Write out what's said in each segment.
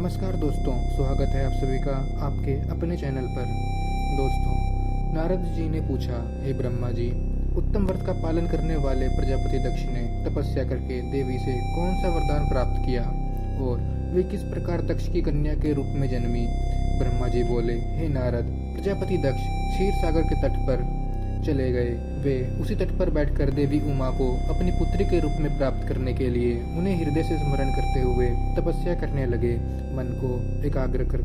नमस्कार दोस्तों, स्वागत है आप सभी का आपके अपने चैनल पर। दोस्तों, नारद जी ने पूछा, हे ब्रह्मा जी, उत्तम व्रत का पालन करने वाले प्रजापति दक्ष ने तपस्या करके देवी से कौन सा वरदान प्राप्त किया और वे किस प्रकार दक्ष की कन्या के रूप में जन्मी। ब्रह्मा जी बोले, हे नारद, प्रजापति दक्ष क्षीर सागर के तट पर चले गए। वे उसी तट पर बैठकर देवी उमा को अपनी पुत्री के रूप में प्राप्त करने के लिए उन्हें हृदय से स्मरण करते हुए तपस्या करने लगे। मन को एकाग्र कर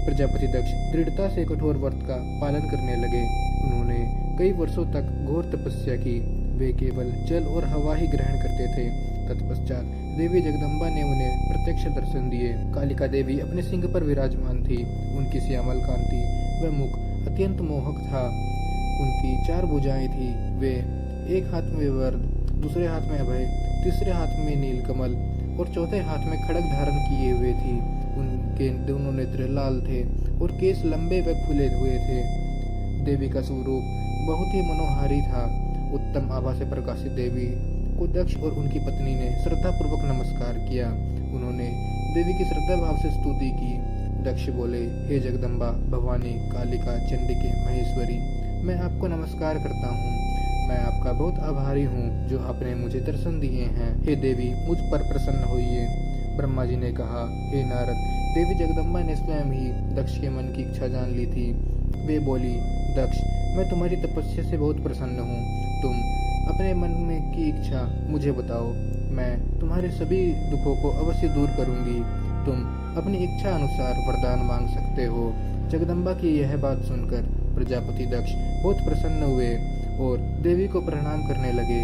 प्रजापति दक्ष दृढ़ता से कठोर व्रत का पालन करने लगे। उन्होंने कई वर्षों तक घोर तपस्या की। वे केवल जल और हवा ही ग्रहण करते थे। तत्पश्चात देवी जगदम्बा ने उन्हें प्रत्यक्ष दर्शन दिए। कालिका देवी अपने सिंह पर विराजमान थी। उनकी श्यामल कांति व मुख अत्यंत मोहक था। उनकी 4 भुजाएं थी। वे एक हाथ में वरद, दूसरे हाथ में अभय, तीसरे हाथ में नीलकमल और चौथे हाथ में खड्ग धारण किए हुए थी। उनके दोनों नेत्र लाल थे और केश लंबे व खुले हुए थे। देवी का स्वरूप बहुत ही मनोहारी था। उत्तम आभा से प्रकाशित देवी को दक्ष और उनकी पत्नी ने श्रद्धापूर्वक नमस्कार किया। उन्होंने देवी की श्रद्धा भाव से स्तुति की। दक्ष बोले, हे जगदम्बा, भवानी, कालिका, चंडिके, महेश्वरी, मैं आपको नमस्कार करता हूँ। मैं आपका बहुत आभारी हूँ जो आपने मुझे दर्शन दिए हैं। हे देवी, मुझ पर प्रसन्न होइए। ब्रह्मा जी ने कहा, हे नारद, देवी जगदम्बा ने स्वयं ही दक्ष के मन की इच्छा जान ली थी। वे बोली, दक्ष, मैं तुम्हारी तपस्या से बहुत प्रसन्न हूँ। तुम अपने मन में की इच्छा मुझे बताओ, मैं तुम्हारे सभी दुखों को अवश्य दूर करूंगी। तुम अपनी इच्छा अनुसार वरदान मांग सकते हो। जगदम्बा की यह बात सुनकर प्रजापति दक्ष बहुत प्रसन्न हुए और देवी को प्रणाम करने लगे।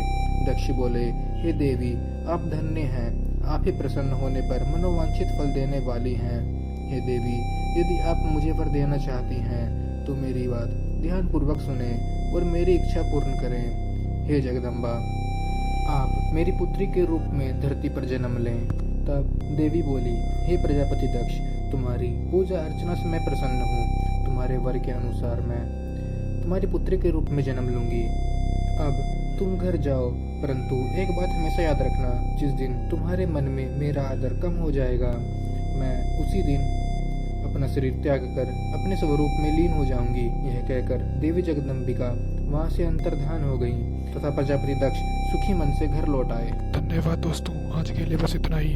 दक्ष बोले, हे देवी, आप धन्य हैं। आप ही प्रसन्न होने पर मनोवांछित फल देने वाली हैं। हे देवी, यदि आप मुझे वर देना चाहती हैं तो मेरी बात ध्यान पूर्वक सुने और मेरी इच्छा पूर्ण करें। हे जगदम्बा, आप मेरी पुत्री के रूप में धरती पर जन्म लें। तब देवी बोली, हे प्रजापति दक्ष, तुम्हारी पूजा अर्चना से मैं प्रसन्न हूँ। तुम्हारे वर के अनुसार मैं तुम्हारी पुत्री के रूप में जन्म लूंगी। अब तुम घर जाओ, परंतु एक बात हमेशा याद रखना, जिस दिन तुम्हारे मन में मेरा आदर कम हो जाएगा, मैं उसी दिन अपना शरीर त्याग कर अपने स्वरूप में लीन हो जाऊंगी। यह कहकर देवी जगदम्बिका वहां से अंतर्धान हो गई तथा प्रजापति दक्ष सुखी मन से घर लौट आए। धन्यवाद दोस्तों, आज के लिए बस इतना ही।